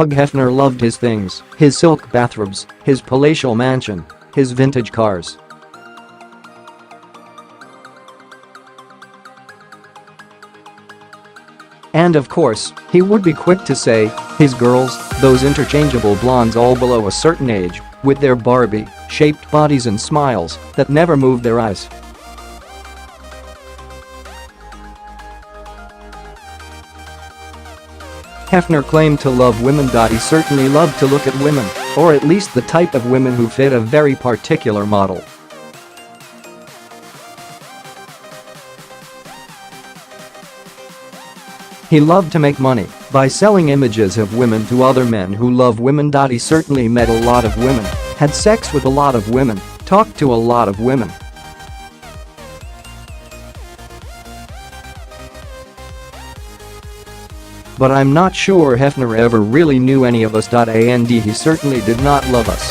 Hugh Hefner loved his things, his silk bathrobes, his palatial mansion, his vintage cars. And of course, he would be quick to say, his girls, those interchangeable blondes all below a certain age, with their Barbie-shaped bodies and smiles that never moved their eyes. Hefner claimed to love women. He certainly loved to look at women, or at least the type of women who fit a very particular model. He loved to make money by selling images of women to other men who love women. He certainly met a lot of women, had sex with a lot of women, talked to a lot of women. But I'm not sure Hefner ever really knew any of us. And he certainly did not love us.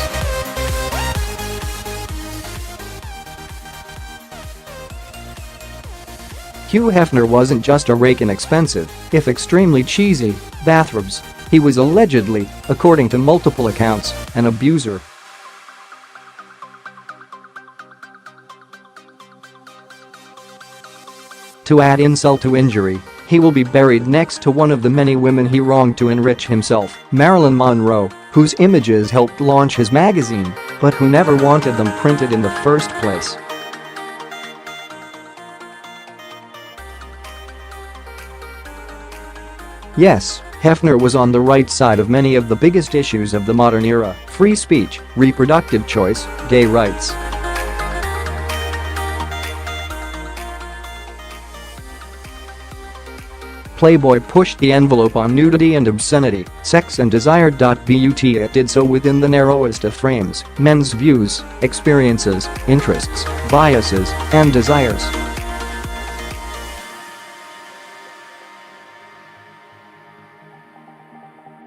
Hugh Hefner wasn't just a rake in expensive, if extremely cheesy, bathrobes. He was allegedly, according to multiple accounts, an abuser. To add insult to injury, he will be buried next to one of the many women he wronged to enrich himself, Marilyn Monroe, whose images helped launch his magazine, but who never wanted them printed in the first place. Yes, Hefner was on the right side of many of the biggest issues of the modern era: free speech, reproductive choice, gay rights. Playboy pushed the envelope on nudity and obscenity, sex and desire. But it did so within the narrowest of frames: men's views, experiences, interests, biases, and desires.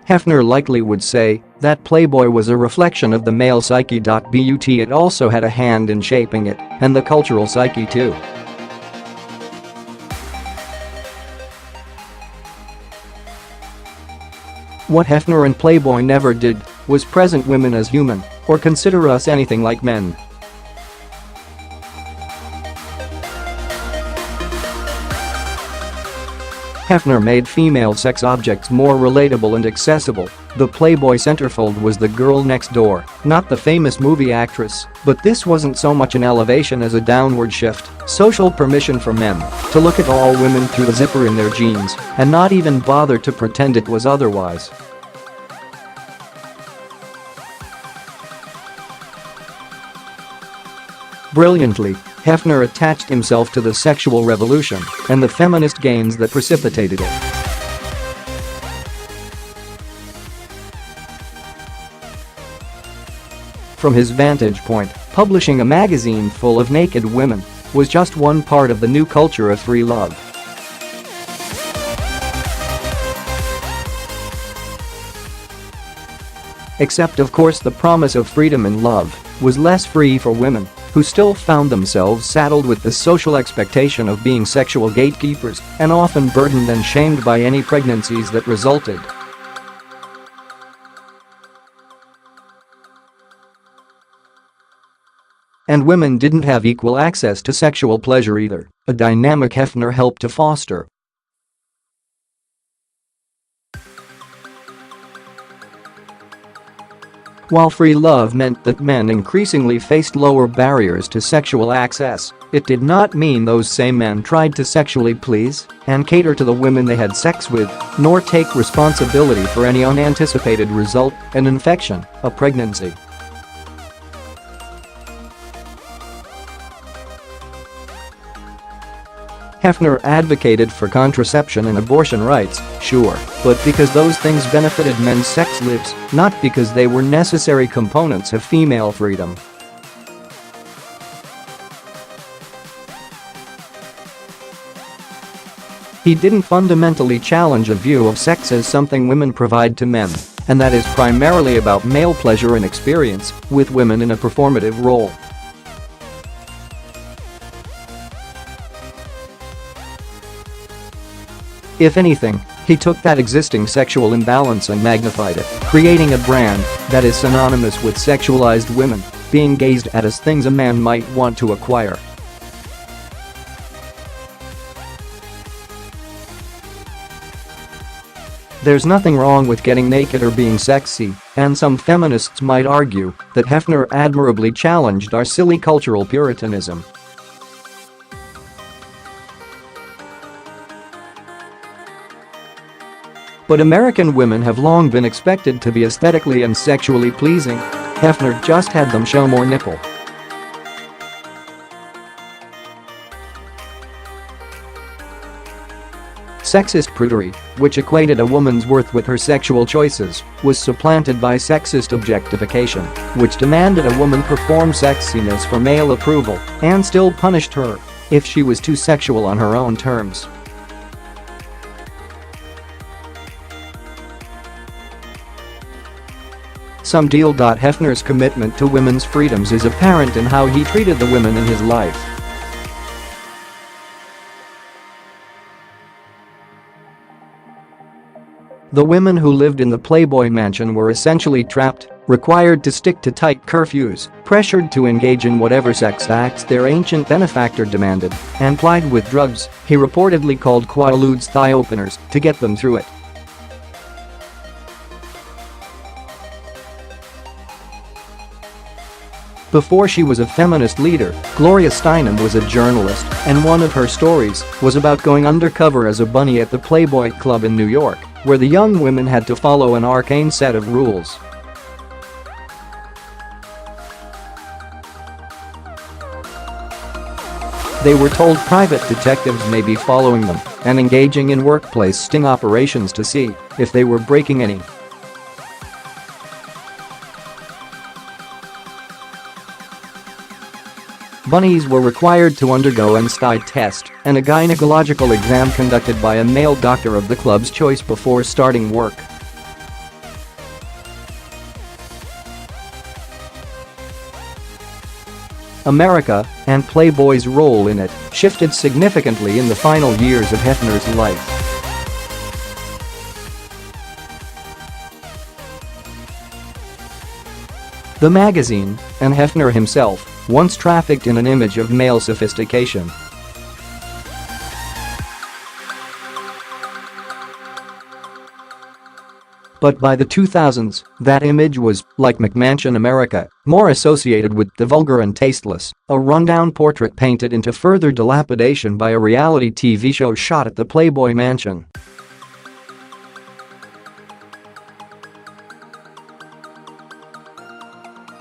Hefner likely would say that Playboy was a reflection of the male psyche. But it also had a hand in shaping it, and the cultural psyche too. What Hefner and Playboy never did was present women as human or consider us anything like men. Hefner made female sex objects more relatable and accessible. The Playboy centerfold was the girl next door, not the famous movie actress, but this wasn't so much an elevation as a downward shift: social permission for men to look at all women through the zipper in their jeans and not even bother to pretend it was otherwise. Brilliantly, Hefner attached himself to the sexual revolution and the feminist gains that precipitated it. From his vantage point, publishing a magazine full of naked women was just one part of the new culture of free love. Except, of course, the promise of freedom in love was less free for women, who still found themselves saddled with the social expectation of being sexual gatekeepers and often burdened and shamed by any pregnancies that resulted. And women didn't have equal access to sexual pleasure either, a dynamic Hefner helped to foster. While free love meant that men increasingly faced lower barriers to sexual access, it did not mean those same men tried to sexually please and cater to the women they had sex with, nor take responsibility for any unanticipated result: an infection, a pregnancy. Hefner advocated for contraception and abortion rights, sure, but because those things benefited men's sex lives, not because they were necessary components of female freedom. He didn't fundamentally challenge a view of sex as something women provide to men, and that is primarily about male pleasure and experience, with women in a performative role. If anything, He took that existing sexual imbalance and magnified it, creating a brand that is synonymous with sexualized women, being gazed at as things a man might want to acquire. There's nothing wrong with getting naked or being sexy, and some feminists might argue that Hefner admirably challenged our silly cultural puritanism. But American women have long been expected to be aesthetically and sexually pleasing. Hefner just had them show more nipple. Sexist prudery, which equated a woman's worth with her sexual choices, was supplanted by sexist objectification, which demanded a woman perform sexiness for male approval and still punished her if she was too sexual on her own terms. Some deal. Hefner's commitment to women's freedoms is apparent in how he treated the women in his life. The women who lived in the Playboy mansion were essentially trapped, required to stick to tight curfews, pressured to engage in whatever sex acts their ancient benefactor demanded, and plied with drugs he reportedly called Quaaludes thigh openers to get them through it. Before she was a feminist leader, Gloria Steinem was a journalist, and one of her stories was about going undercover as a bunny at the Playboy Club in New York, where the young women had to follow an arcane set of rules. They were told private detectives may be following them and engaging in workplace sting operations to see if they were breaking any. Bunnies were required to undergo an STI test and a gynecological exam conducted by a male doctor of the club's choice before starting work. America, and Playboy's role in it, shifted significantly in the final years of Hefner's life. The magazine, and Hefner himself, once trafficked in an image of male sophistication. But by the 2000s, that image was, like McMansion America, more associated with the vulgar and tasteless, a rundown portrait painted into further dilapidation by a reality TV show shot at the Playboy mansion.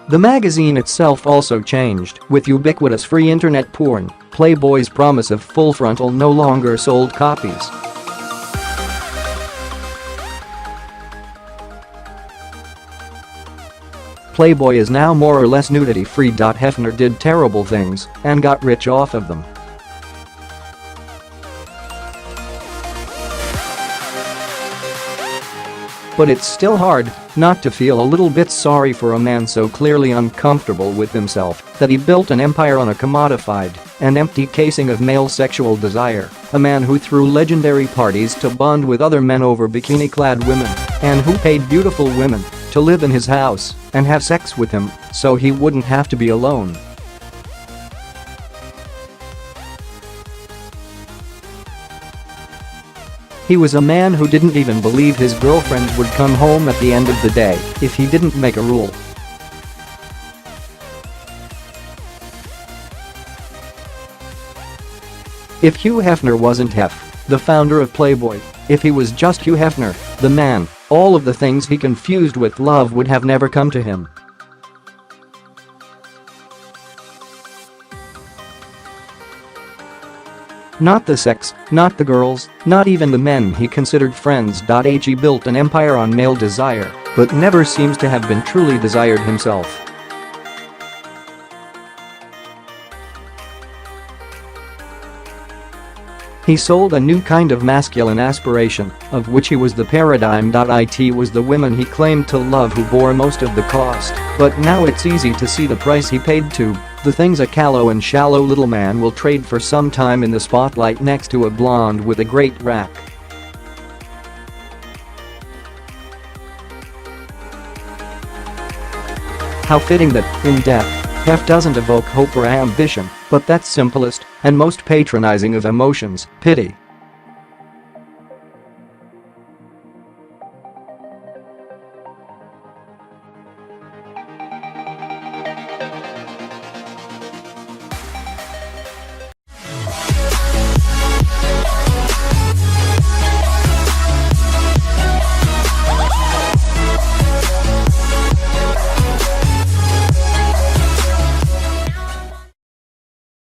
The magazine itself also changed. With ubiquitous free internet porn, Playboy's promise of full frontal no longer sold copies. Playboy is now more or less nudity-free. Hefner did terrible things and got rich off of them. But it's still hard not to feel a little bit sorry for a man so clearly uncomfortable with himself that he built an empire on a commodified and empty casing of male sexual desire, a man who threw legendary parties to bond with other men over bikini-clad women, and who paid beautiful women to live in his house and have sex with him so he wouldn't have to be alone. He was a man who didn't even believe his girlfriends would come home at the end of the day if he didn't make a rule. If Hugh Hefner wasn't the founder of Playboy, if he was just Hugh Hefner, the man, all of the things he confused with love would have never come to him. Not the sex, not the girls, not even the men he considered friends. He built an empire on male desire, but never seems to have been truly desired himself. He sold a new kind of masculine aspiration, of which he was the paradigm. It was the women he claimed to love who bore most of the cost, but now it's easy to see the price he paid too. The things a callow and shallow little man will trade for some time in the spotlight next to a blonde with a great rack. How fitting that, in death, Hef doesn't evoke hope or ambition, but that's simplest and most patronizing of emotions, pity.